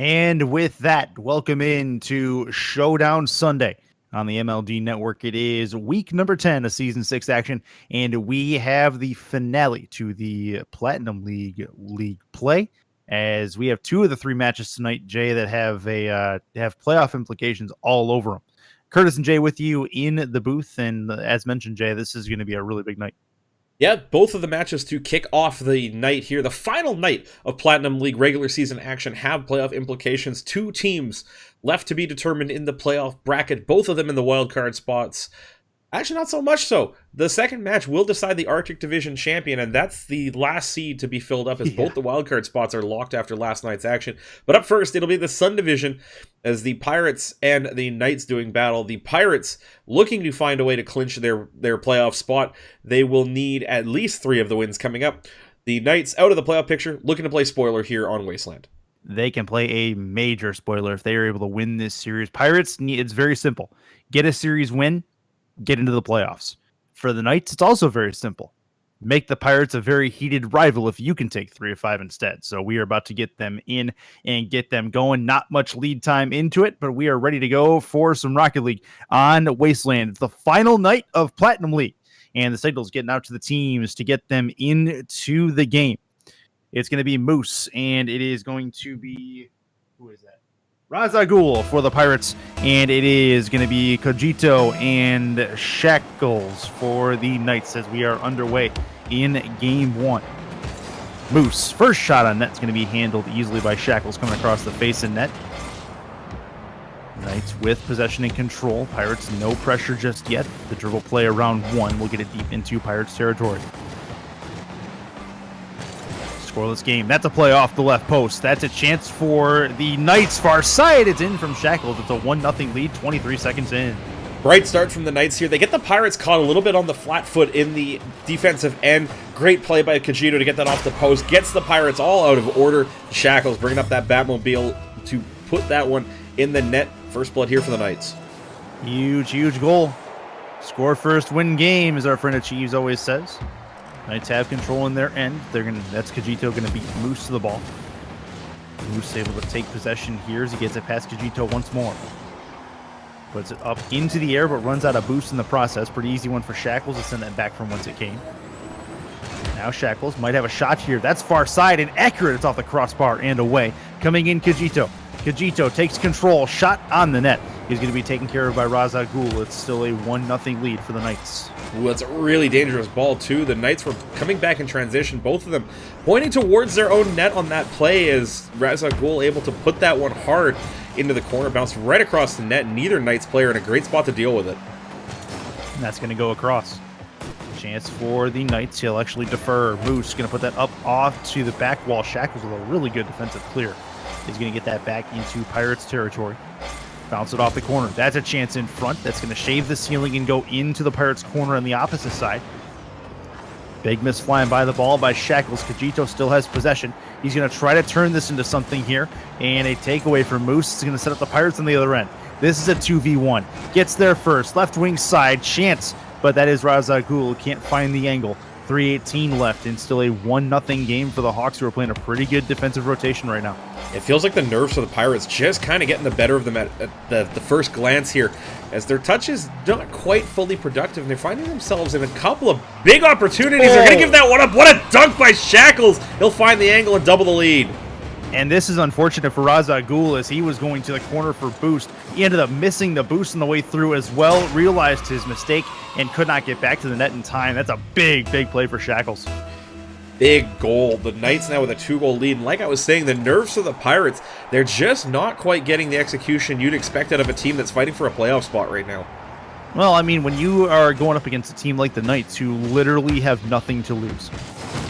And with that, welcome into Showdown Sunday on the MLD Network. It is week number 10 of Season 6 action, and we have the finale to the Platinum League play, as we have two of the three matches tonight, Jay, that have playoff implications all over them. Curtis and Jay with you in the booth, and as mentioned, Jay, this is going to be a really big night. Yeah, both of the matches to kick off the night here, the final night of Platinum League regular season action, have playoff implications. Two teams left to be determined in the playoff bracket, both of them in the wildcard spots. Actually, not so much so. The second match will decide the Arctic Division champion, and that's the last seed to be filled up, as both the wildcard spots are locked after last night's action. But up first, it'll be the Sun Division, as the Pirates and the Knights doing battle. The Pirates looking to find a way to clinch their playoff spot. They will need at least 3 of the wins coming up. The Knights out of the playoff picture, looking to play spoiler here on Wasteland. They can play a major spoiler if they are able to win this series. Pirates, it's very simple. Get a series win, get into the playoffs. For the Knights, it's also very simple. Make the Pirates a very heated rival if you can take 3 of 5 instead. So we are about to get them in and get them going. Not much lead time into it, but we are ready to go for some Rocket League on Wasteland. It's the final night of Platinum League, and the signal's getting out to the teams to get them into the game. It's going to be Moose, and it is going to be... Who is that? Razagul for the Pirates, and it is going to be Cogito and Shackles for the Knights as we are underway in Game 1. Moose, first shot on net is going to be handled easily by Shackles coming across the face and net. Knights with possession and control. Pirates no pressure just yet. The dribble play around 1 will get it deep into Pirates territory. Scoreless game. That's a play off the left post. That's a chance for the Knights far side. It's in from Shackles. It's a 1-0 lead, 23 seconds in. Bright start from the Knights here. They get the Pirates caught a little bit on the flat foot in the defensive end. Great play by Cogito to get that off the post. Gets the Pirates all out of order. Shackles bringing up that Batmobile to put that one in the net. First blood here for the Knights. Huge goal. Score first, win game, as our friend Achieves always says. Knights have control in their end. That's Cogito going to beat Moose to the ball. Moose able to take possession here as he gets it past Cogito once more. Puts it up into the air, but runs out of boost in the process. Pretty easy one for Shackles to send that back from whence it came. Now Shackles might have a shot here. That's far side and accurate. It's off the crossbar and away. Coming in Cogito. Cogito takes control. Shot on the net. He's going to be taken care of by Razagul. It's still a 1-0 lead for the Knights. Ooh, that's a really dangerous ball, too. The Knights were coming back in transition, both of them pointing towards their own net on that play, as Razagul able to put that one hard into the corner, bounced right across the net. Neither Knights player in a great spot to deal with it. And that's going to go across. Chance for the Knights. He'll actually defer. Moose going to put that up off to the back wall. Shackles with a really good defensive clear. He's going to get that back into Pirates territory. Bounce it off the corner. That's a chance in front. That's going to shave the ceiling and go into the Pirates corner on the opposite side. Big miss flying by the ball by Shackles. Cogito still has possession. He's going to try to turn this into something here. And a takeaway from Moose. It's going to set up the Pirates on the other end. This is a 2v1. Gets there first. Left wing side. Chance. But that is Razagul. Can't find the angle. 3:18 left and still a 1-0 game for the Hawks, who are playing a pretty good defensive rotation right now. It feels like the nerves for the Pirates just kind of getting the better of them at the first glance here, as their touch is not quite fully productive, and they're finding themselves in a couple of big opportunities. They're going to give that one up. What a dunk by Shackles. He'll find the angle and double the lead. And this is unfortunate for Razagul, as he was going to the corner for boost. He ended up missing the boost on the way through as well, realized his mistake, and could not get back to the net in time. That's a big play for Shackles. Big goal. The Knights now with a 2-goal lead. And like I was saying, the nerves of the Pirates, they're just not quite getting the execution you'd expect out of a team that's fighting for a playoff spot right now. Well, I mean, when you are going up against a team like the Knights, who literally have nothing to lose,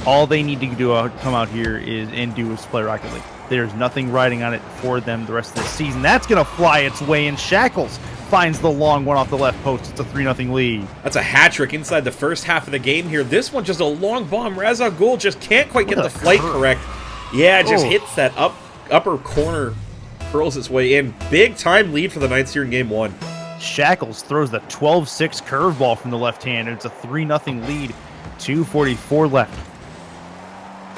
all they need to come out here and do is play Rocket League. There's nothing riding on it for them the rest of this season. That's going to fly its way in. Shackles finds the long one off the left post. It's a 3-0 lead. That's a hat trick inside the first half of the game here. This one just a long bomb. Razagul just can't quite get the flight correct. Yeah, it just hits that upper corner, curls its way in. Big time lead for the Knights here in game 1. Shackles throws the 12-6 curveball from the left hand, and it's a 3-0 lead. 2:44 left.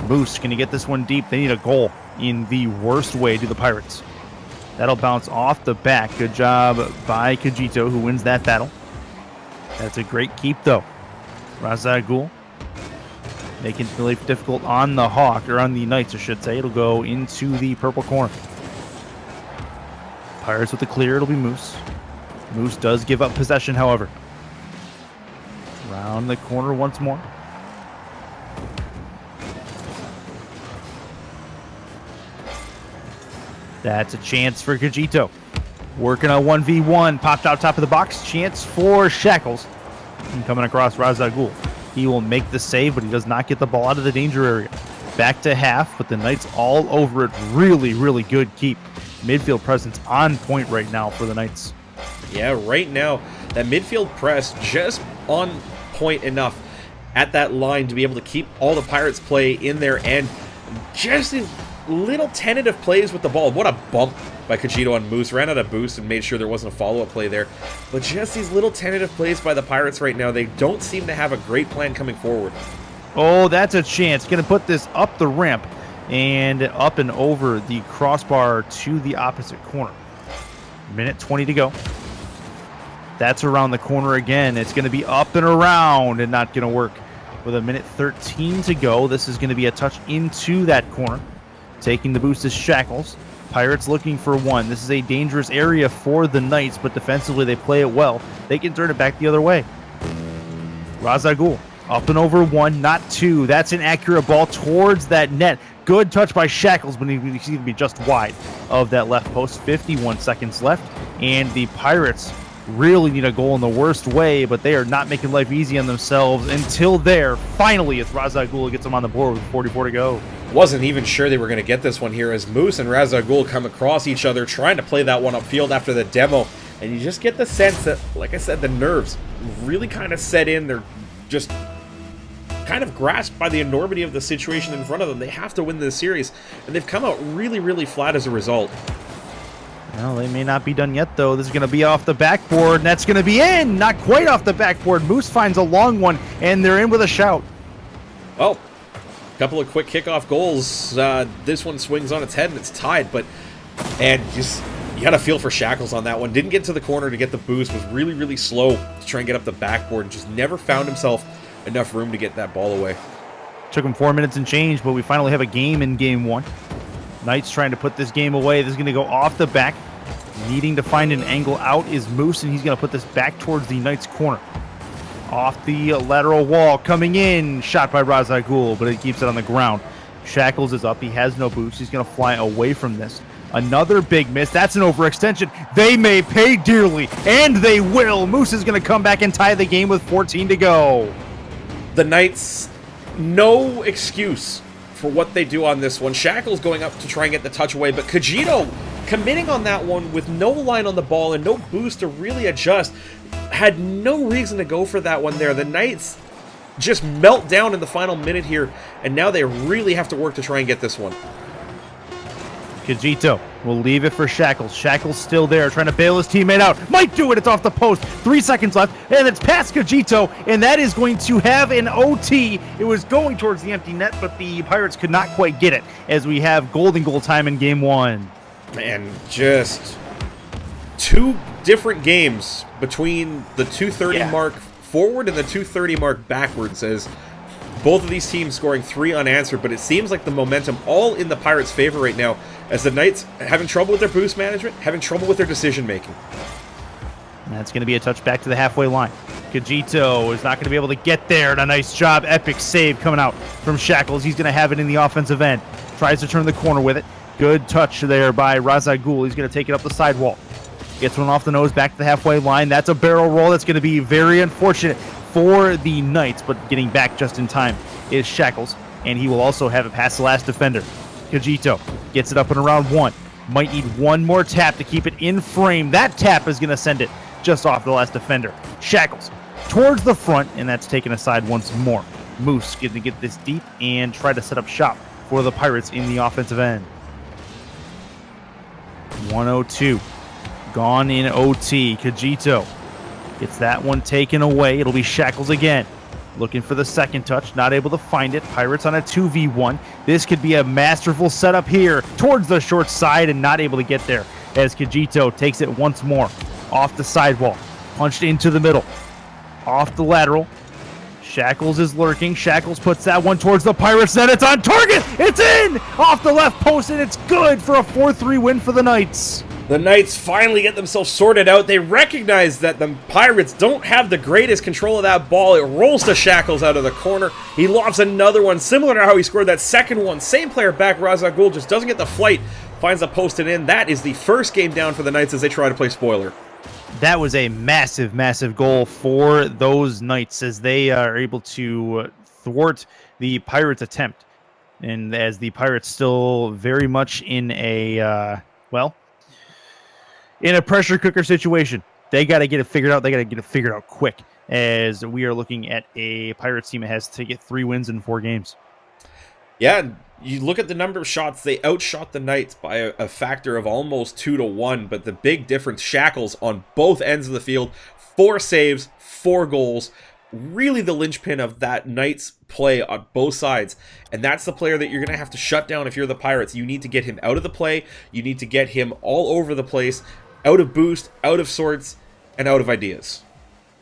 Moose going to get this one deep. They need a goal in the worst way to the Pirates. That'll bounce off the back. Good job by Kajito, who wins that battle. That's a great keep, though. Razagul making life difficult on the Hawk, or on the Knights, I should say. It'll go into the purple corner. Pirates with the clear. It'll be Moose. Moose does give up possession, however. Around the corner once more. That's a chance for Kajito. Working on 1v1. Popped out top of the box. Chance for Shackles. And coming across Razagul. He will make the save, but he does not get the ball out of the danger area. Back to half, but the Knights all over it. Really, really good keep. Midfield presence on point right now for the Knights. Yeah, right now, that midfield press just on point enough at that line to be able to keep all the Pirates play in there, and just these little tentative plays with the ball. What a bump by Kajito on Moose. Ran out of boost and made sure there wasn't a follow-up play there. But just these little tentative plays by the Pirates right now, they don't seem to have a great plan coming forward. Oh, that's a chance. Going to put this up the ramp and up and over the crossbar to the opposite corner. Minute 20 to go. That's around the corner again. It's going to be up and around and not going to work. With a minute 13 to go, this is going to be a touch into that corner. Taking the boost is Shackles. Pirates looking for one. This is a dangerous area for the Knights, but defensively they play it well. They can turn it back the other way. Razagul up and over one, not two. That's an accurate ball towards that net. Good touch by Shackles, but he seems to be just wide of that left post. 51 seconds left, and the Pirates really need a goal in the worst way, but they are not making life easy on themselves until there. Finally, it's Razagul gets them on the board with 44 to go. Wasn't even sure they were going to get this one here as Moose and Razagul come across each other trying to play that one upfield after the demo, and you just get the sense that, like I said, the nerves really kind of set in. They're just kind of grasped by the enormity of the situation in front of them. They have to win this series, and they've come out really, really flat as a result. Well, they may not be done yet, though. This is going to be off the backboard, and that's going to be in. Not quite off the backboard. Moose finds a long one, and they're in with a shout. Oh, a couple of quick kickoff goals. This one swings on its head, and it's tied. And just, you got a feel for Shackles on that one. Didn't get to the corner to get the boost. Was really, really slow to try and get up the backboard. Just never found himself enough room to get that ball away. Took him 4 minutes and change, but we finally have a game in game one. Knights trying to put this game away. This is going to go off the back. Needing to find an angle out is Moose, and he's going to put this back towards the Knights corner. Off the lateral wall, coming in. Shot by Razagul, but it keeps it on the ground. Shackles is up. He has no boost. He's going to fly away from this. Another big miss. That's an overextension. They may pay dearly, and they will. Moose is going to come back and tie the game with 14 to go. The Knights, no excuse for what they do on this one. Shackles going up to try and get the touch away, but Kajito committing on that one with no line on the ball and no boost to really adjust. Had no reason to go for that one there. The Knights just melt down in the final minute here, and now they really have to work to try and get this one. Kajito will leave it for Shackles. Shackles still there, trying to bail his teammate out. Might do it. It's off the post. 3 seconds left, and it's past Kajito, and that is going to have an OT. It was going towards the empty net, but the Pirates could not quite get it, as we have golden goal time in game one. Man, just two different games between the 2:30 mark forward and the 2:30 mark backwards, as both of these teams scoring 3 unanswered, but it seems like the momentum all in the Pirates' favor right now, as the Knights having trouble with their boost management, having trouble with their decision making. That's going to be a touch back to the halfway line. Kajito is not going to be able to get there, and a nice job. Epic save coming out from Shackles. He's going to have it in the offensive end. Tries to turn the corner with it. Good touch there by Razagul. He's going to take it up the sidewall. Gets one off the nose back to the halfway line. That's a barrel roll. That's going to be very unfortunate for the Knights, but getting back just in time is Shackles, and he will also have it past the last defender. Kajito gets it up and around one. Might need one more tap to keep it in frame. That tap is going to send it just off the last defender. Shackles towards the front, and that's taken aside once more. Moose going to get this deep and try to set up shop for the Pirates in the offensive end. 102. Gone in OT. Kajito gets that one taken away. It'll be Shackles again. Looking for the second touch, not able to find it. Pirates on a 2v1. This could be a masterful setup here towards the short side and not able to get there as Kajito takes it once more. Off the sidewall, punched into the middle. Off the lateral. Shackles is lurking. Shackles puts that one towards the Pirates net. It's on target. It's in! Off the left post, and it's good for a 4-3 win for the Knights. The Knights finally get themselves sorted out. They recognize that the Pirates don't have the greatest control of that ball. It rolls to Shackles out of the corner. He lobs another one, similar to how he scored that second one. Same player back, Razagul, just doesn't get the flight. Finds a posted in. That is the first game down for the Knights as they try to play spoiler. That was a massive, massive goal for those Knights as they are able to thwart the Pirates' attempt. And as the Pirates still very much in a, in a pressure cooker situation. They got to get it figured out. They got to get it figured out quick as we are looking at a Pirates team that has to get 3 wins in 4 games. Yeah, you look at the number of shots, they outshot the Knights by a factor of almost 2-1, but the big difference, Shackles on both ends of the field, 4 saves, 4 goals, really the linchpin of that Knights play on both sides, and that's the player that you're going to have to shut down if you're the Pirates. You need to get him out of the play, you need to get him all over the place, out of boost, out of sorts, and out of ideas.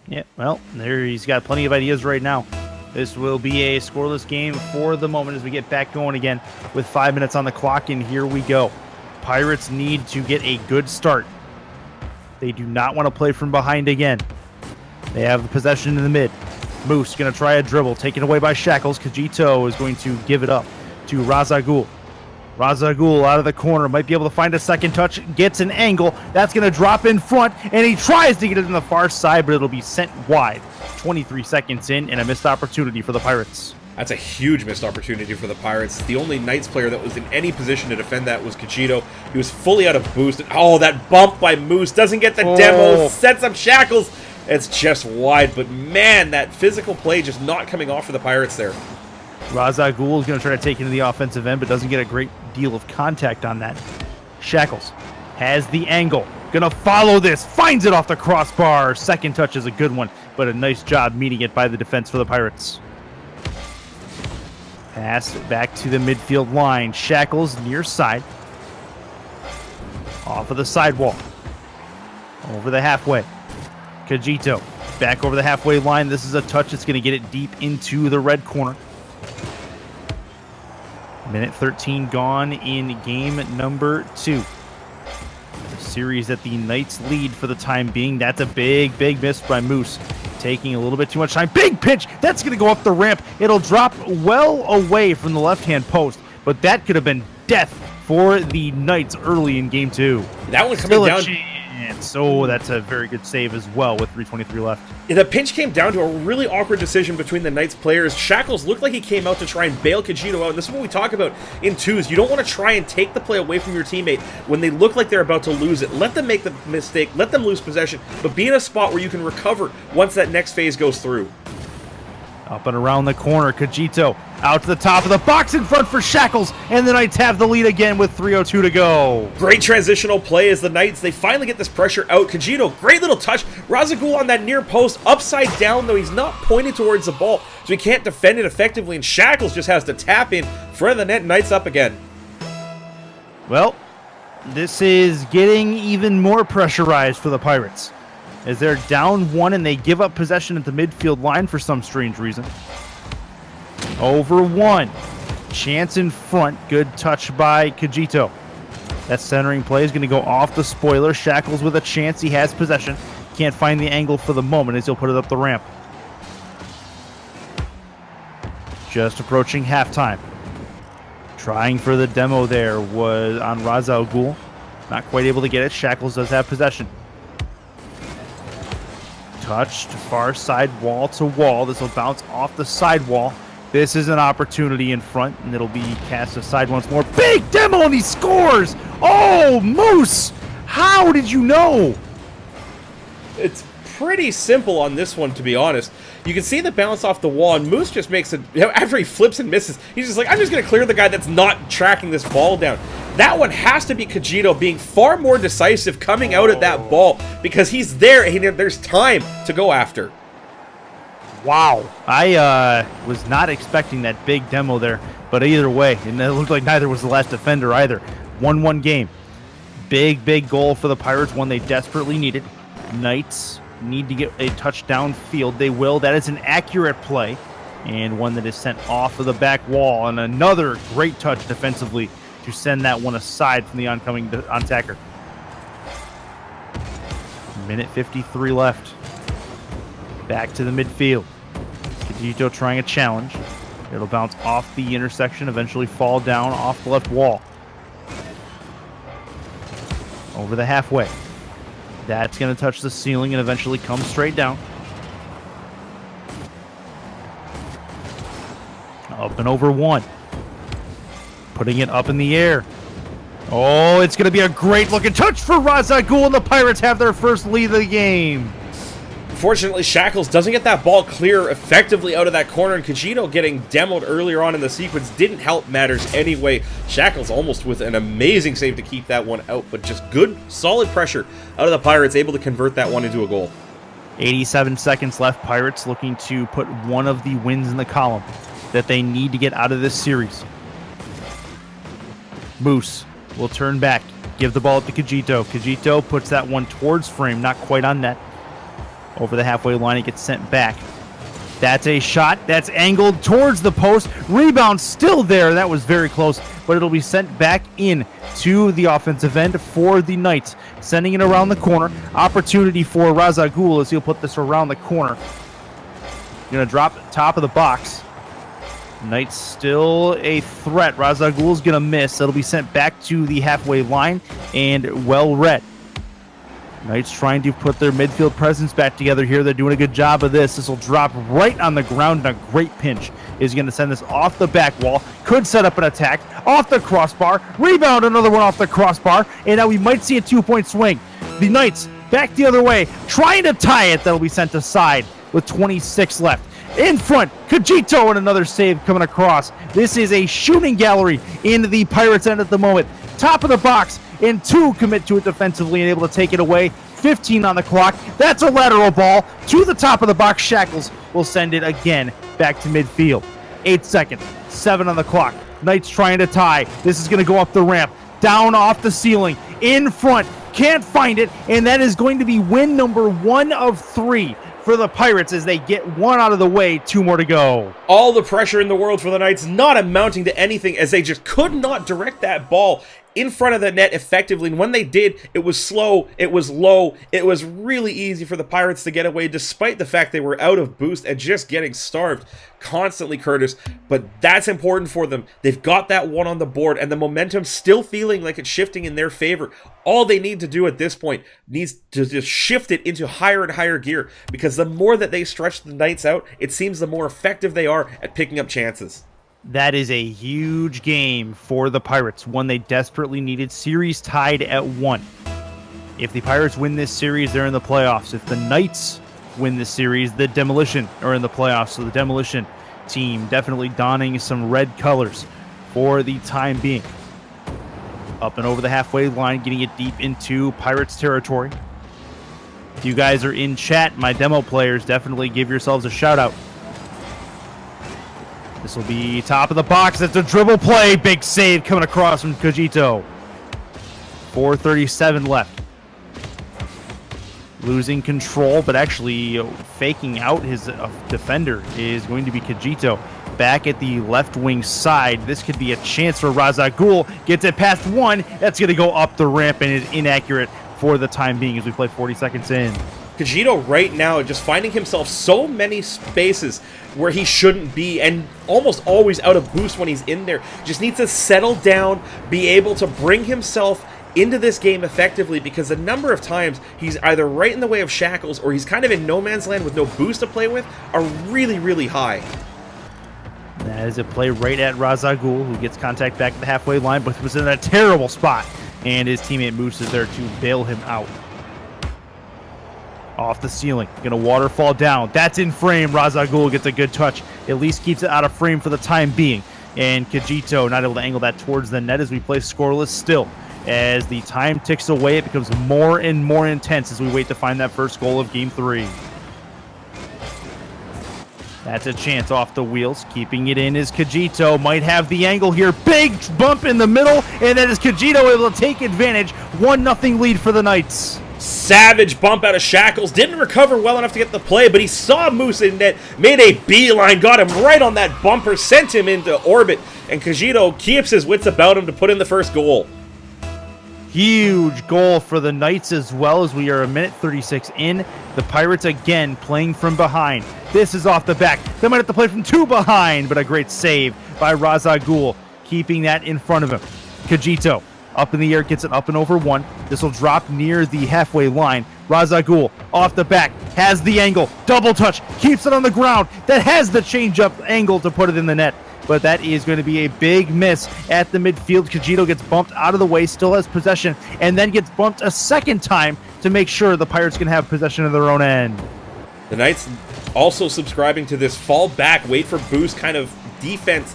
Yeah, well, there he's got plenty of ideas right now. This will be a scoreless game for the moment as we get back going again with 5 minutes on the clock, and here we go. Pirates need to get a good start. They do not want to play from behind again. They have the possession in the mid. Moose going to try a dribble, taken away by Shackles. Kajito is going to give it up to Razagul. Razagul out of the corner, might be able to find a second touch, gets an angle, that's going to drop in front, and he tries to get it on the far side, but it'll be sent wide. 23 seconds in, and a missed opportunity for the Pirates. That's a huge missed opportunity for the Pirates. The only Knights player that was in any position to defend that was Kajito. He was fully out of boost. Oh, that bump by Moose, doesn't get the demo, sets up Shackles. It's just wide, but man, that physical play just not coming off for the Pirates there. Razagul is going to try to take it to the offensive end, but doesn't get a great deal of contact on that. Shackles has the angle. Going to follow this. Finds it off the crossbar. Second touch is a good one, but a nice job meeting it by the defense for the Pirates. Pass back to the midfield line. Shackles near side. Off of the sidewall. Over the halfway. Kajito back over the halfway line. This is a touch that's going to get it deep into the red corner. Minute 13 gone in game number 2. The series that the Knights lead for the time being. That's a big, big miss by Moose. Taking a little bit too much time. Big pitch! That's going to go up the ramp. It'll drop well away from the left-hand post, but that could have been death for the Knights early in game 2. That one coming down. So that's a very good save as well with 3:23 left. Yeah, the pinch came down to a really awkward decision between the Knights players. Shackles looked like he came out to try and bail Kajito out. And this is what we talk about in twos. You don't want to try and take the play away from your teammate when they look like they're about to lose it. Let them make the mistake. Let them lose possession. But be in a spot where you can recover once that next phase goes through. Up and around the corner, Kajito out to the top of the box in front for Shackles, and the Knights have the lead again with 3:02 to go. Great transitional play as the Knights, they finally get this pressure out. Kajito, great little touch. Razagul on that near post, upside down, though he's not pointed towards the ball, so he can't defend it effectively, and Shackles just has to tap in front of the net. Knights up again. Well, this is getting even more pressurized for the Pirates, as they're down 1 and they give up possession at the midfield line for some strange reason. Over 1. Chance in front. Good touch by Kajito. That centering play is going to go off the spoiler. Shackles with a chance. He has possession. Can't find the angle for the moment as he'll put it up the ramp. Just approaching halftime. Trying for the demo there was on Razagul. Not quite able to get it. Shackles does have possession. Touched far side wall to wall. This will bounce off the side wall. This is an opportunity in front, and it'll be cast aside once more. Big demo, and he scores! Oh, Moose! How did you know? It's pretty simple on this one, to be honest. You can see the bounce off the wall, and Moose just makes it, after he flips and misses, he's just like, I'm just going to clear the guy that's not tracking this ball down. That one has to be Kajito being far more decisive coming out at that ball, because he's there and there's time to go after. Wow. I was not expecting that big demo there, but either way, and it looked like neither was the last defender either. 1-1 game. Big goal for the Pirates, one they desperately needed. Knights need to get a touchdown field. They will. That is an accurate play, and one that is sent off of the back wall, and another great touch defensively to send that one aside from the oncoming attacker. Minute 53 left. Back to the midfield. Cagito trying a challenge. It'll bounce off the intersection, eventually fall down off the left wall. Over the halfway. That's going to touch the ceiling and eventually come straight down. Up and over one. Putting it up in the air. Oh, it's going to be a great looking touch for Razagul, and the Pirates have their first lead of the game. Unfortunately, Shackles doesn't get that ball clear effectively out of that corner, and Cagito getting demoed earlier on in the sequence didn't help matters anyway. Shackles almost with an amazing save to keep that one out, but just good, solid pressure out of the Pirates, able to convert that one into a goal. 87 seconds left. Pirates looking to put one of the wins in the column that they need to get out of this series. Moose will turn back, give the ball up to Cagito. Cagito puts that one towards frame, not quite on net. Over the halfway line, it gets sent back. That's a shot. That's angled towards the post. Rebound still there. That was very close, but it'll be sent back in to the offensive end for the Knights. Sending it around the corner. Opportunity for Razagul as he'll put this around the corner. Going to drop top of the box. Knights still a threat. Razagul's going to miss. It'll be sent back to the halfway line and well read. Knights trying to put their midfield presence back together here. They're doing a good job of this. This will drop right on the ground, and a great pinch is going to send this off the back wall. Could set up an attack off the crossbar. Rebound, another one off the crossbar, and now we might see a 2-point swing. The Knights back the other way, trying to tie it. That'll be sent aside with 26 left. In front, Cagito, and another save coming across. This is a shooting gallery in the Pirates' end at the moment. Top of the box, and two commit to it defensively and able to take it away. 15 on the clock. That's a lateral ball to the top of the box. Shackles will send it again back to midfield. 8 seconds. 7 on the clock. Knights trying to tie. This is going to go up the ramp. Down off the ceiling. In front. Can't find it. And that is going to be win number 1 of 3 for the Pirates as they get one out of the way. 2 more to go. All the pressure in the world for the Knights, not amounting to anything as they just could not direct that ball in front of the net effectively, and when they did, it was slow, it was low, it was really easy for the Pirates to get away despite the fact they were out of boost and just getting starved constantly, Curtis, but that's important for them. They've got that one on the board, and the momentum still feeling like it's shifting in their favor. All they need to do at this point needs to just shift it into higher and higher gear, because the more that they stretch the Knights out, it seems the more effective they are at picking up chances. That is a huge game for the Pirates, one they desperately needed. Series tied at 1. If the Pirates win this series, they're in the playoffs. If the Knights win this series, the Demolition are in the playoffs. So the Demolition team definitely donning some red colors for the time being. Up and over the halfway line, getting it deep into Pirates territory. If you guys are in chat, my demo players, definitely give yourselves a shout out. This will be top of the box. That's a dribble play. Big save coming across from Cagito. 4:37 left. Losing control, but actually faking out his defender is going to be Cagito. Back at the left wing side. This could be a chance for Razagul. Gets it past one. That's going to go up the ramp and is inaccurate for the time being as we play 40 seconds in. Cagito right now just finding himself so many spaces where he shouldn't be and almost always out of boost when he's in there. Just needs to settle down, be able to bring himself into this game effectively, because the number of times he's either right in the way of Shackles or he's kind of in no man's land with no boost to play with are really, really high. That is a play right at Razagul, who gets contact back at the halfway line, but was in a terrible spot. And his teammate Moose is there to bail him out. Off the ceiling, gonna waterfall down. That's in frame. Razagul gets a good touch. At least keeps it out of frame for the time being. And Cagito not able to angle that towards the net as we play scoreless still. As the time ticks away, it becomes more and more intense as we wait to find that first goal of Game 3. That's a chance off the wheels. Keeping it in is Kajito. Might have the angle here. Big bump in the middle, and then is Kajito able to take advantage. 1-0 lead for the Knights. Savage bump out of Shackles. Didn't recover well enough to get the play, but he saw Moose in net, made a beeline, got him right on that bumper, sent him into orbit, and Kajito keeps his wits about him to put in the first goal. Huge goal for the Knights as well, as we are a minute 36 in. The Pirates again playing from behind. This is off the back. They might have to play from 2 behind, but a great save by Razagul, keeping that in front of him. Kajito up in the air, gets it up and over 1. This will drop near the halfway line. Razagul off the back, has the angle, double touch, keeps it on the ground. That has the change-up angle to put it in the net. But that is going to be a big miss at the midfield. Kajito gets bumped out of the way, still has possession, and then gets bumped a second time to make sure the Pirates can have possession of their own end. The Knights also subscribing to this fall back, wait for boost kind of defense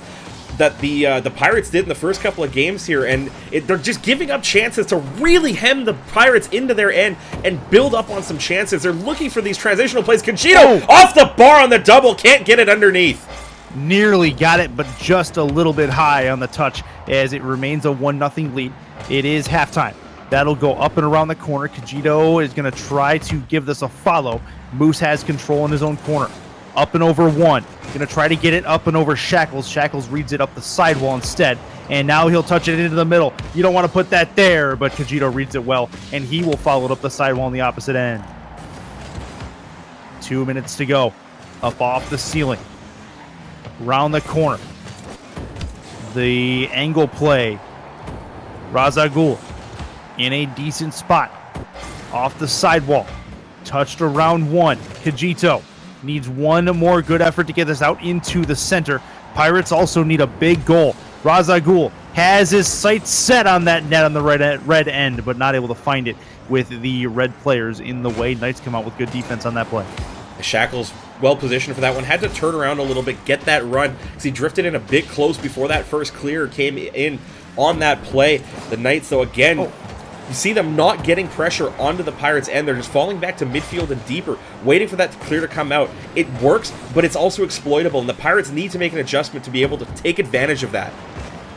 that the Pirates did in the first couple of games here, and they're just giving up chances to really hem the Pirates into their end and build up on some chances. They're looking for these transitional plays. Kajito off the bar on the double, can't get it underneath. Nearly got it, but just a little bit high on the touch as it remains a 1-0 lead. It is halftime. That'll go up and around the corner. Kajito is going to try to give this a follow. Moose has control in his own corner. Up and over 1. Going to try to get it up and over Shackles. Shackles reads it up the sidewall instead, and now he'll touch it into the middle. You don't want to put that there, but Kajito reads it well, and he will follow it up the sidewall on the opposite end. 2 minutes to go. Up off the ceiling. Round the corner. The angle play. Razagul in a decent spot. Off the sidewall. Touched around 1. Kajito needs one more good effort to get this out into the center. Pirates also need a big goal. Razagul has his sights set on that net on the red end, but not able to find it with the red players in the way. Knights come out with good defense on that play. Shackles well positioned for that one, had to turn around a little bit, get that run, because he drifted in a bit close before that first clear came in on that play. The Knights, though, again, you see them not getting pressure onto the Pirates' end. They're just falling back to midfield and deeper, waiting for that clear to come out. It works, but it's also exploitable, and the Pirates need to make an adjustment to be able to take advantage of that.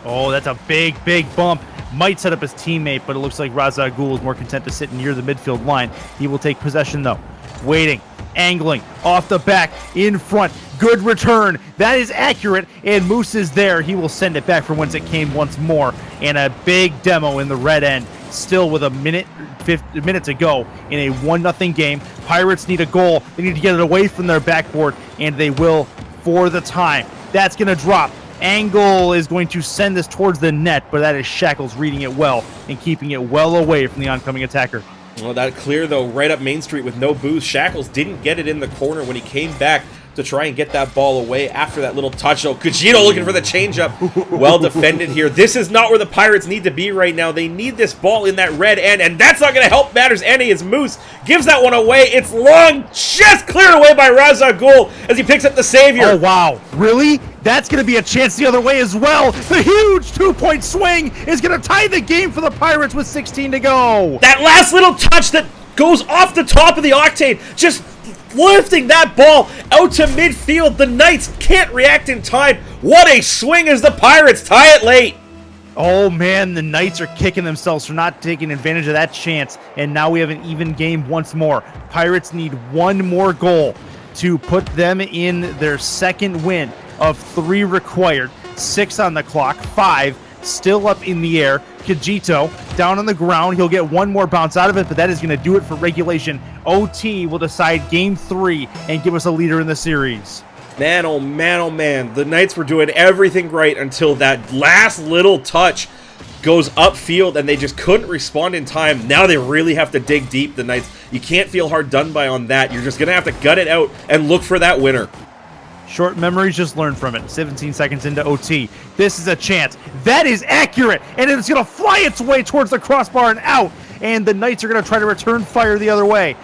Oh, that's a big bump. Might set up his teammate, but it looks like Razagul is more content to sit near the midfield line. He will take possession, though. Waiting. Angling off the back, in front, good return, that is accurate, and Moose is there. He will send it back from whence it came once more, and a big demo in the red end, still with a minute to go in a 1-0 game. Pirates need a goal, they need to get it away from their backboard, and they will for the time. That's going to drop. Angle is going to send this towards the net, but that is Shackles reading it well and keeping it well away from the oncoming attacker. Well, that clear, though, right up Main Street with no boost. Shackles didn't get it in the corner when he came back to try and get that ball away after that little touch. Oh, Kajito looking for the changeup. Well defended here. This is not where the Pirates need to be right now. They need this ball in that red end, and that's not going to help matters any as Moose gives that one away. It's long, just cleared away by Razagul as he picks up the savior. Oh, wow. Really? That's going to be a chance the other way as well. The huge 2-point swing is going to tie the game for the Pirates with 16 to go. That last little touch that goes off the top of the octane, just lifting that ball out to midfield. The Knights can't react in time. What a swing as the Pirates tie it late. Oh, man, the Knights are kicking themselves for not taking advantage of that chance, and now we have an even game once more. Pirates need one more goal to put them in their second win of 3 required, 6 on the clock, 5 still up in the air. Kajito down on the ground. He'll get one more bounce out of it, but that is going to do it for regulation. OT will decide game 3 and give us a leader in the series. Man, oh man, oh man. The Knights were doing everything right until that last little touch goes upfield and they just couldn't respond in time. Now they really have to dig deep, the Knights. You can't feel hard done by on that. You're just going to have to gut it out and look for that winner. Short memories, just learn from it. 17 seconds into OT. This is a chance. That is accurate, and it's going to fly its way towards the crossbar and out, and the Knights are going to try to return fire the other way.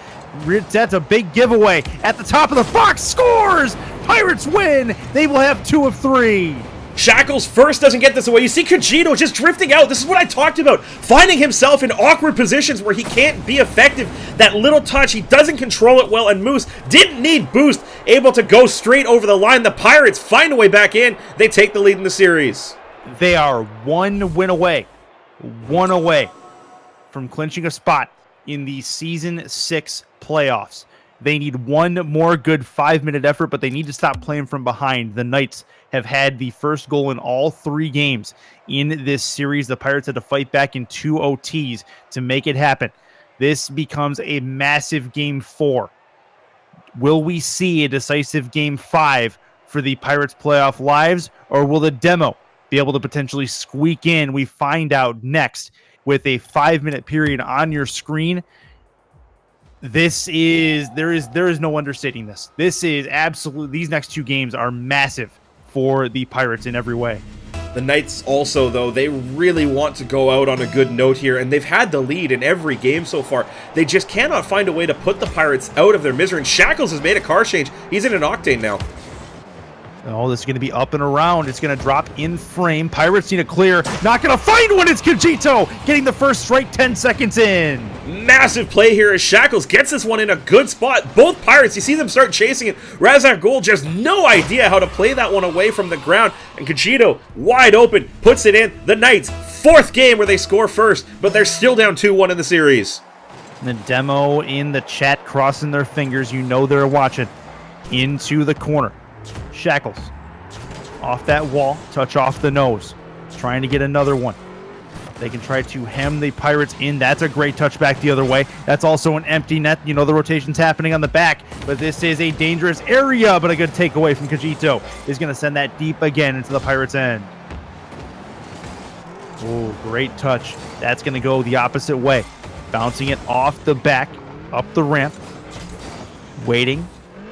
That's a big giveaway. At the top of the box, scores! Pirates win! They will have 2 of 3. Shackles first doesn't get this away. You see Kajito just drifting out. This is what I talked about. Finding himself in awkward positions where he can't be effective. That little touch, he doesn't control it well, and Moose didn't need boost, able to go straight over the line. The Pirates find a way back in. They take the lead in the series. They are one win away from clinching a spot in the Season 6 playoffs. They need one more good 5-minute effort, but they need to stop playing from behind. The Knights have had the first goal in all 3 games in this series. The Pirates had to fight back in 2 OTs to make it happen. This becomes a massive Game 4. Will we see a decisive Game 5 for the Pirates' playoff lives, or will the demo be able to potentially squeak in? We find out next with a 5-minute period on your screen. There is no understating this. This is absolutely, these next 2 games are massive for the Pirates in every way. The Knights also, though, they really want to go out on a good note here, and they've had the lead in every game so far. They just cannot find a way to put the Pirates out of their misery, and Shackles has made a car change. He's in an octane now. Oh, this is going to be up and around. It's going to drop in frame. Pirates need a clear. Not going to find one. It's Kajito getting the first strike 10 seconds in. Massive play here as Shackles gets this one in a good spot. Both Pirates, you see them start chasing it. Razak Gul just no idea how to play that one away from the ground. And Kajito, wide open, puts it in. The Knights, 4th game where they score first, but they're still down 2-1 in the series. The demo in the chat crossing their fingers. You know they're watching. Into the corner. Shackles off that wall, touch off the nose, trying to get another one. They can try to hem the Pirates in. That's a great touch back the other way. That's also an empty net. You know the rotation's happening on the back, but this is a dangerous area, but a good takeaway from Kajito is going to send that deep again into the Pirates' end. Oh, great touch. That's going to go the opposite way. Bouncing it off the back, up the ramp, waiting,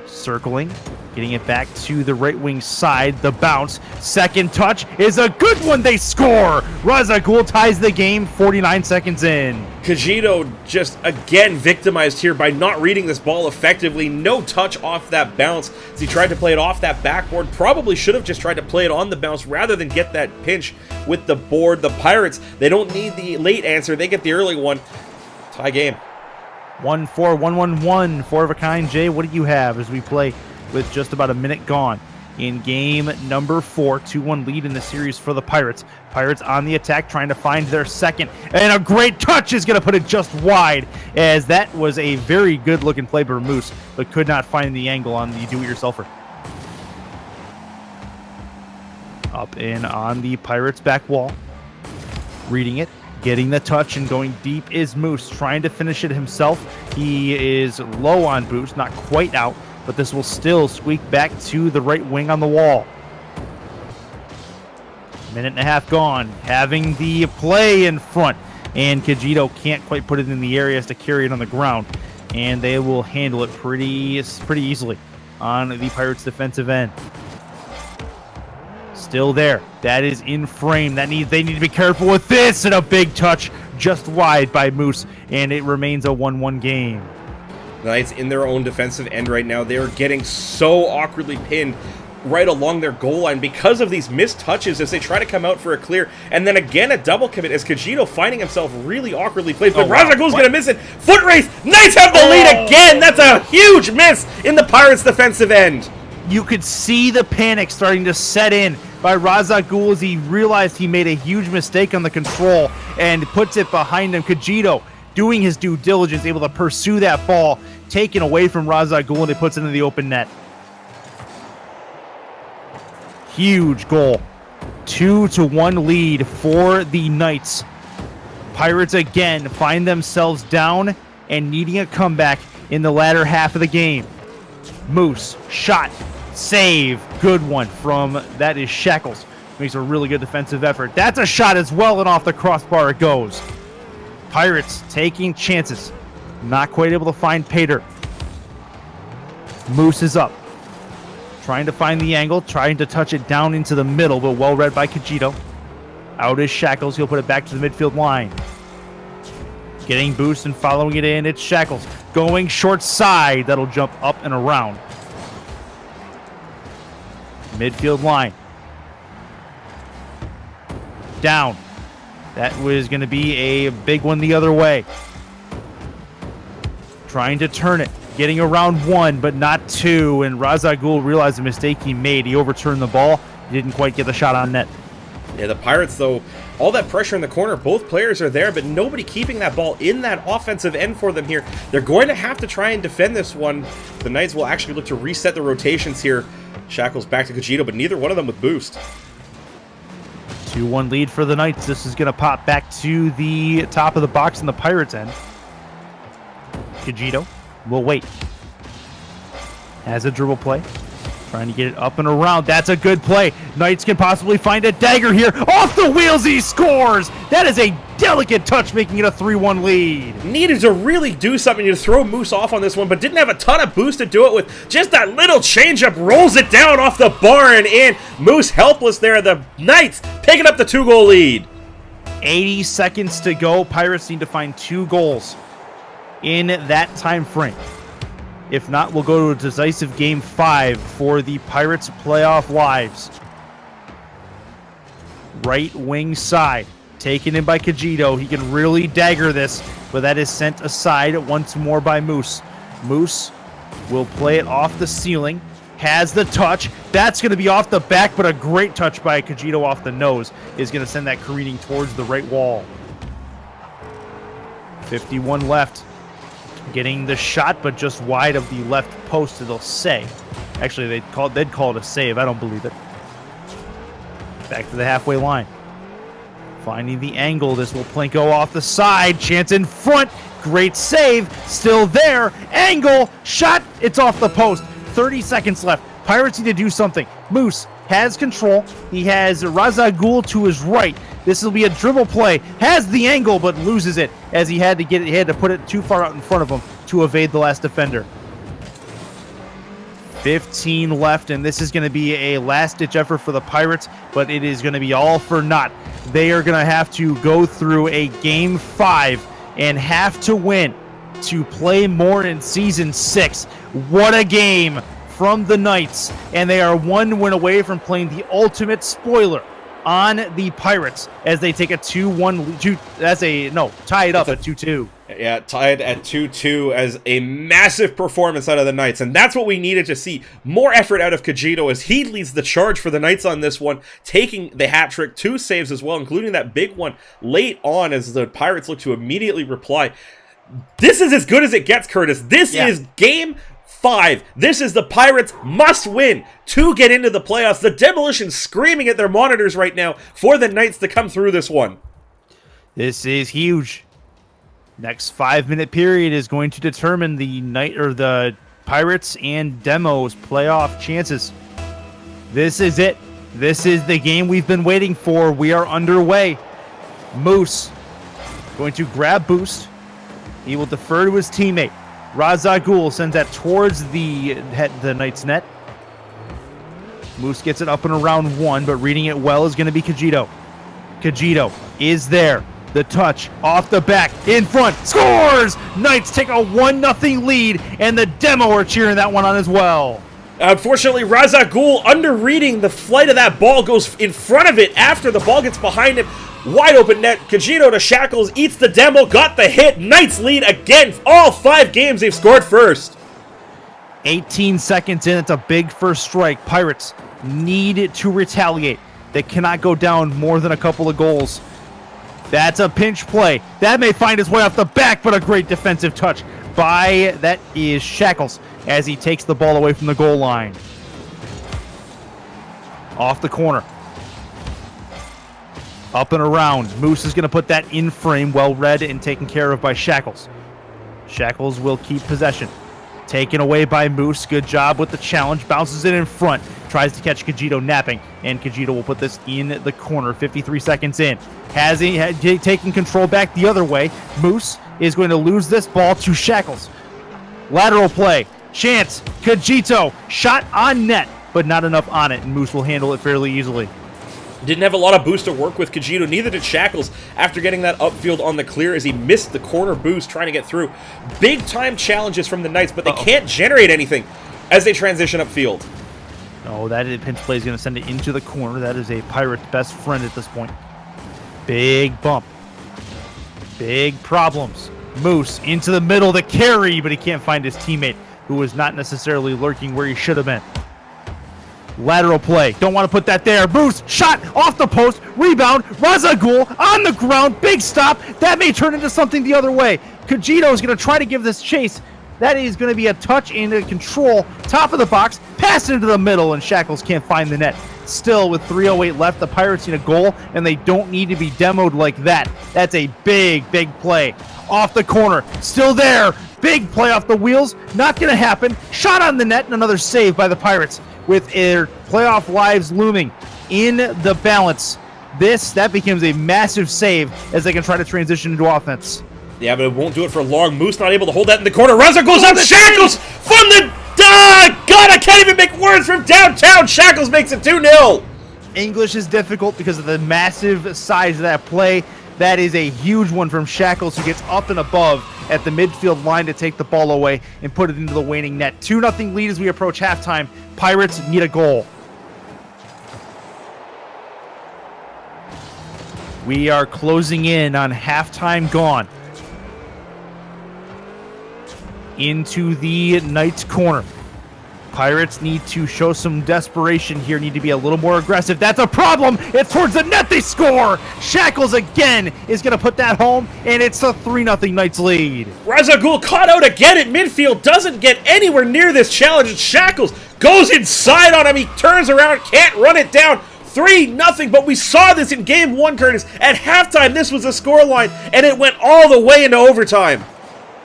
circling, getting it back to the right wing side. The bounce. Second touch is a good one. They score. Razagul ties the game 49 seconds in. Kajito just again victimized here by not reading this ball effectively. No touch off that bounce as he tried to play it off that backboard. Probably should have just tried to play it on the bounce rather than get that pinch with the board. The Pirates, they don't need the late answer. They get the early one. Tie game. 1-4, 1-1-1. 4 of a kind. Jay, what do you have as we play with just about a minute gone in game number 4? 2-1 lead in the series for the Pirates. Pirates on the attack, trying to find their second. And a great touch is going to put it just wide, as that was a very good-looking play by Moose, but could not find the angle on the do-it-yourselfer. Up in on the Pirates' back wall. Reading it. Getting the touch and going deep is Moose, trying to finish it himself. He is low on boost, not quite out, but this will still squeak back to the right wing on the wall. Minute and a half gone, having the play in front, and Kajito can't quite put it in the area to carry it on the ground, and they will handle it pretty easily on the Pirates' defensive end. Still there. That is in frame. They need to be careful with this, and a big touch just wide by Moose, and it remains a 1-1 game. The Knights in their own defensive end right now. They are getting so awkwardly pinned right along their goal line because of these missed touches as they try to come out for a clear, and then again a double commit as Kajito finding himself really awkwardly placed, but Razagul's going to miss it. Foot race. Knights have the lead again. That's a huge miss in the Pirates' defensive end. You could see the panic starting to set in by Razagul as he realized he made a huge mistake on the control and puts it behind him. Kajito, doing his due diligence, able to pursue that ball, taken away from Razagul, and he puts it in the open net. Huge goal. 2-1 lead for the Knights. Pirates again find themselves down and needing a comeback in the latter half of the game. Moose, shot, save, good one from, that is Shackles. Makes a really good defensive effort. That's a shot as well, and off the crossbar it goes. Pirates taking chances. Not quite able to find Pater. Moose is up. Trying to find the angle, trying to touch it down into the middle, but well read by Kajito. Out is Shackles, he'll put it back to the midfield line. Getting boost and following it in, it's Shackles. Going short side, that'll jump up and around. Midfield line. down. That was going to be a big one the other way. Trying to turn it. Getting around 1, but not 2. And Razagul realized the mistake he made. He overturned the ball. He didn't quite get the shot on net. Yeah, the Pirates, though, all that pressure in the corner, both players are there, but nobody keeping that ball in that offensive end for them here. They're going to have to try and defend this one. The Knights will actually look to reset the rotations here. Shackles back to Kajito, but neither one of them with boost. 2-1 lead for the Knights. This is going to pop back to the top of the box in the Pirates' end. Kajito will wait. Has a dribble play. Trying to get it up and around. That's a good play. Knights can possibly find a dagger here. Off the wheels, he scores! That is a delicate touch, making it a 3-1 lead. Needed to really do something to throw Moose off on this one, but didn't have a ton of boost to do it with. Just that little changeup rolls it down off the bar and in. Moose helpless there. The Knights picking up the 2-goal lead. 80 seconds to go. Pirates need to find 2 goals in that time frame. If not, we'll go to a decisive game 5 for the Pirates' playoff lives. Right wing side, taken in by Kajito. He can really dagger this, but that is sent aside once more by Moose. Moose will play it off the ceiling. Has the touch. That's going to be off the back, but a great touch by Kajito off the nose is going to send that careening towards the right wall. 51 left. Getting the shot, but just wide of the left post, it'll say. Actually, they'd call it a save. I don't believe it. Back to the halfway line. Finding the angle. This will Plinko off the side. Chance in front. Great save. Still there. Angle. Shot. It's off the post. 30 seconds left. Pirates need to do something. Moose has control. He has Razagul to his right. This will be a dribble play. Has the angle, but loses it as he had to get it. He had to put it too far out in front of him to evade the last defender. 15 left, and this is going to be a last-ditch effort for the Pirates, but it is going to be all for naught. They are going to have to go through a Game 5 and have to win to play more in Season 6. What a game from the Knights, and they are 1 win away from playing the ultimate spoiler on the Pirates as they take a 2-1, tie it up at 2-2. Yeah, tied at 2-2 as a massive performance out of the Knights, and that's what we needed to see. More effort out of Kajito as he leads the charge for the Knights on this one, taking the hat trick, 2 saves as well, including that big one late on as the Pirates look to immediately reply. This is as good as it gets, Curtis. This is Game 5. This is the Pirates must win to get into the playoffs. The Demolition screaming at their monitors right now for the Knights to come through this one. This is huge. Next 5-minute period is going to determine the Pirates and Demo's playoff chances. This is it. This is the game we've been waiting for. We are underway. Moose going to grab boost. He will defer to his teammate. Razagul sends that towards the Knights net. Moose gets it up and around 1, but reading it well is going to be Kajito. Kajito is there. The touch off the back, in front, scores! Knights take a 1-0 lead, and the Demo are cheering that one on as well. Unfortunately, Razagul, under-reading the flight of that ball, goes in front of it after the ball gets behind him. Wide open net, Kajito to Shackles, eats the Demo, got the hit. Knights lead again. All 5 games they've scored first. 18 seconds in, it's a big first strike. Pirates need to retaliate. They cannot go down more than a couple of goals. That's a pinch play. That may find its way off the back, but a great defensive touch by, that is Shackles, as he takes the ball away from the goal line. Off the corner. Up and around. Moose is going to put that in frame, well read and taken care of by Shackles. Shackles will keep possession. Taken away by Moose. Good job with the challenge. Bounces it in front. Tries to catch Kajito napping. And Kajito will put this in the corner. 53 seconds in. Has he taken control back the other way. Moose is going to lose this ball to Shackles. Lateral play. Chance. Kajito. Shot on net, but not enough on it. And Moose will handle it fairly easily. Didn't have a lot of boost to work with Kajito, neither did Shackles after getting that upfield on the clear as he missed the corner boost trying to get through. Big time challenges from the Knights, but they can't generate anything as they transition upfield. No, that pinch play is going to send it into the corner. That is a Pirate's best friend at this point. Big bump. Big problems. Moose into the middle to carry, but he can't find his teammate, who was not necessarily lurking where he should have been. Lateral play. Don't want to put that there. Moose shot off the post. Rebound. Razagul on the ground. Big stop. That may turn into something the other way. Kajito is going to try to give this chase. That is going to be a touch into control. Top of the box. Pass into the middle, and Shackles can't find the net. Still, with 3:08 left, the Pirates need a goal, and they don't need to be demoed like that. That's a big, big play. Off the corner. Still there. Big play off the wheels. Not going to happen. Shot on the net, and another save by the Pirates, with their playoff lives looming in the balance. That becomes a massive save as they can try to transition into offense. Yeah, but it won't do it for long. Moose not able to hold that in the corner. Raza goes up. Shackles from the... God, I can't even make words from downtown. Shackles makes it 2-0. English is difficult because of the massive size of that play. That is a huge one from Shackles, who gets up and above at the midfield line to take the ball away and put it into the waning net. 2-0 lead as we approach halftime. Pirates need a goal. We are closing in on halftime gone. Into the Knights' corner. Pirates need to show some desperation here, need to be a little more aggressive. That's a problem. It's towards the net. They score. Shackles again is going to put that home, and it's a 3-0 Knights lead. Razagul caught out again at midfield. Doesn't get anywhere near this challenge. And Shackles goes inside on him. He turns around, can't run it down. 3-0, but we saw this in game one, Curtis. At halftime, this was the scoreline, and it went all the way into overtime.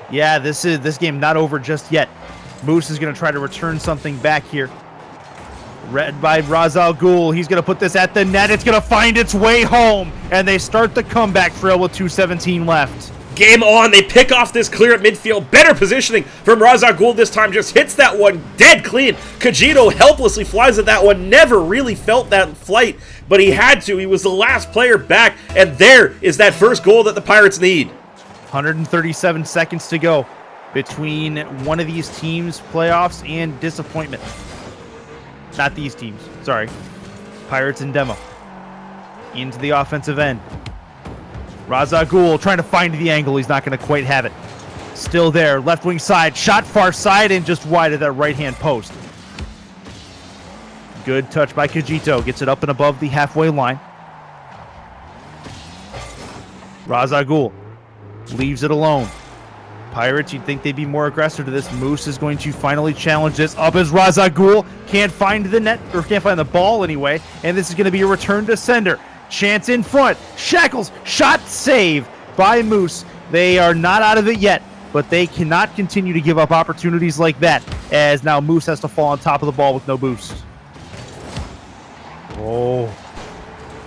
Yeah, this game not over just yet. Moose is going to try to return something back here. Read by Razal Ghul. He's going to put this at the net. It's going to find its way home, and they start the comeback trail with 2:17 left. Game on. They pick off this clear at midfield. Better positioning from Razal Ghul this time. Just hits that one dead clean. Kajito helplessly flies at that one. Never really felt that flight, but he had to. He was the last player back, and there is that first goal that the Pirates need. 137 seconds to go between one of these teams' playoffs and disappointment. Not these teams, sorry. Pirates and Demo. Into the offensive end. Raza Ghul trying to find the angle. He's not going to quite have it. Still there, left wing side, shot far side and just wide of that right-hand post. Good touch by Kajito. Gets it up and above the halfway line. Raza Ghul leaves it alone. Pirates, you'd think they'd be more aggressive to this. Moose is going to finally challenge this. Up as Raza Ghul. Can't find the net, or can't find the ball anyway. And this is going to be a return to sender. Chance in front. Shackles, shot, save by Moose. They are not out of it yet, but they cannot continue to give up opportunities like that, as now Moose has to fall on top of the ball with no boost. Oh,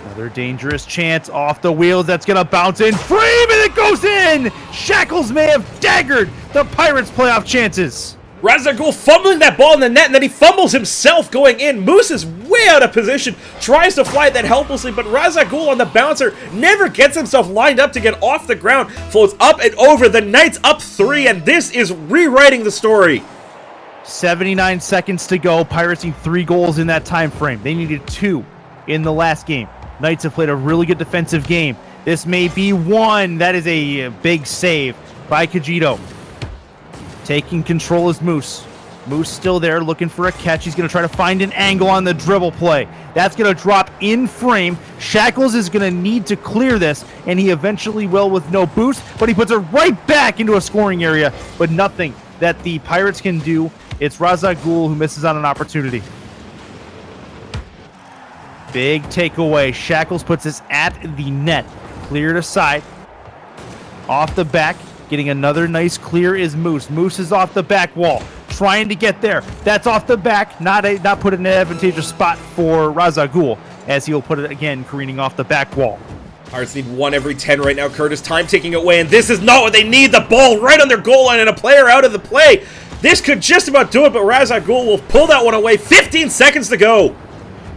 another dangerous chance off the wheels. That's going to bounce in. Frame, and it goes in! Shackles may have daggered the Pirates' playoff chances. Raza Ghul fumbling that ball in the net, and then he fumbles himself going in. Moose is way out of position, tries to fly that helplessly, but Raza Ghul on the bouncer never gets himself lined up to get off the ground. Floats up and over. The Knights up 3, and this is rewriting the story. 79 seconds to go. Pirates need 3 goals in that time frame. They needed 2 in the last game. Knights have played a really good defensive game. This may be 1. That is a big save by Kajito. Taking control is Moose. Moose still there looking for a catch. He's going to try to find an angle on the dribble play. That's going to drop in frame. Shackles is going to need to clear this, and he eventually will with no boost, but he puts it right back into a scoring area, but nothing that the Pirates can do. It's Raza Ghul who misses on an opportunity. Big takeaway. Shackles puts this at the net. Cleared aside. Off the back. Getting another nice clear is Moose. Moose is off the back wall. Trying to get there. That's off the back. Not put in an advantageous spot for Raza Ghul, as he'll put it again careening off the back wall. Pirates need 1 every 10 right now, Curtis. Time ticking away, and this is not what they need. The ball right on their goal line and a player out of the play. This could just about do it, but Raza Ghul will pull that one away. 15 seconds to go.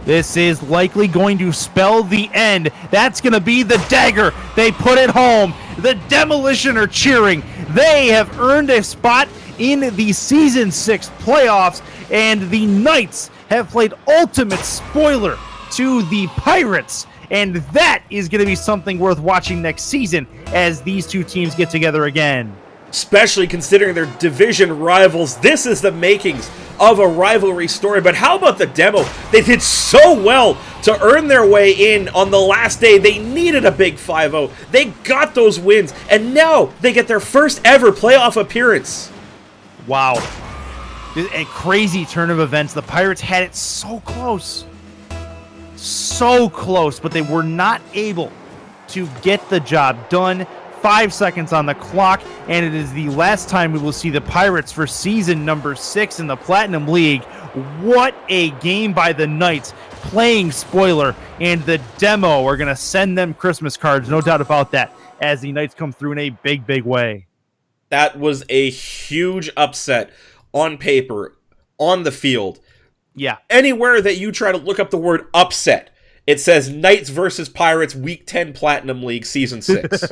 This is likely going to spell the end. That's going to be the dagger. They put it home. The Demolition are cheering. They have earned a spot in the Season 6 playoffs, and the Knights have played ultimate spoiler to the Pirates And that is going to be something worth watching next season as these two teams get together again. Especially considering their division rivals. This is the makings of a rivalry story. But how about the demo? They did so well to earn their way in on the last day. They needed a big 5-0. They got those wins, and now they get their first ever playoff appearance. Wow. A crazy turn of events. The Pirates had it so close. So close, but they were not able to get the job done. 5 seconds on the clock, and it is the last time we will see the Pirates for season number 6 in the Platinum League. What a game by the Knights, playing spoiler, and the demo are going to send them Christmas cards, no doubt about that, as the Knights come through in a big, big way. That was a huge upset on paper, on the field. Yeah. Anywhere that you try to look up the word upset, it says Knights versus Pirates Week 10 Platinum League Season 6.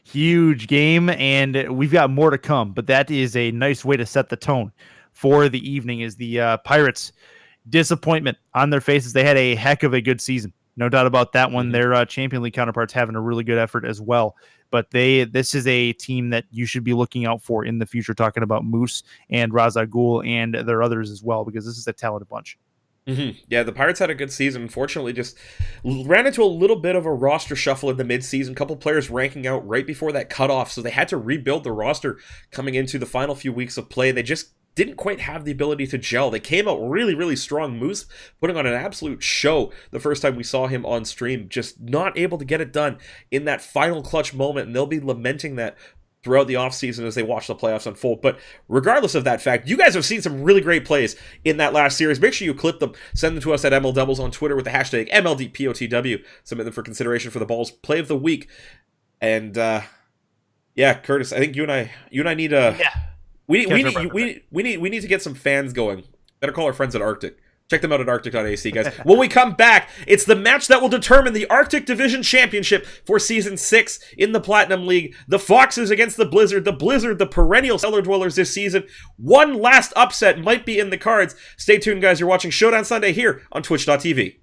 Huge game, and we've got more to come, but that is a nice way to set the tone for the evening is the Pirates' disappointment on their faces. They had a heck of a good season. No doubt about that one. Their Champion League counterparts having a really good effort as well. But this is a team that you should be looking out for in the future, talking about Moose and Raza Ghul and their others as well, because this is a talented bunch. Mm-hmm. Yeah, the Pirates had a good season. Unfortunately, just ran into a little bit of a roster shuffle in the midseason. A couple players ranking out right before that cutoff, so they had to rebuild the roster coming into the final few weeks of play. They just didn't quite have the ability to gel. They came out really, really strong. Moose putting on an absolute show the first time we saw him on stream, just not able to get it done in that final clutch moment, and they'll be lamenting that throughout the offseason as they watch the playoffs unfold. But regardless of that fact, you guys have seen some really great plays in that last series. Make sure you clip them. Send them to us at ML Doubles on Twitter with the hashtag MLDPOTW. Submit them for consideration for the Balls Play of the Week. And yeah, Curtis, I think you and I need a... Yeah. We need to get some fans going. Better call our friends at Arctic. Check them out at Arctic.ac, guys. When we come back, it's the match that will determine the Arctic Division Championship for Season 6 in the Platinum League. The Foxes against the Blizzard, the perennial cellar dwellers this season. One last upset might be in the cards. Stay tuned, guys. You're watching Showdown Sunday here on Twitch.tv.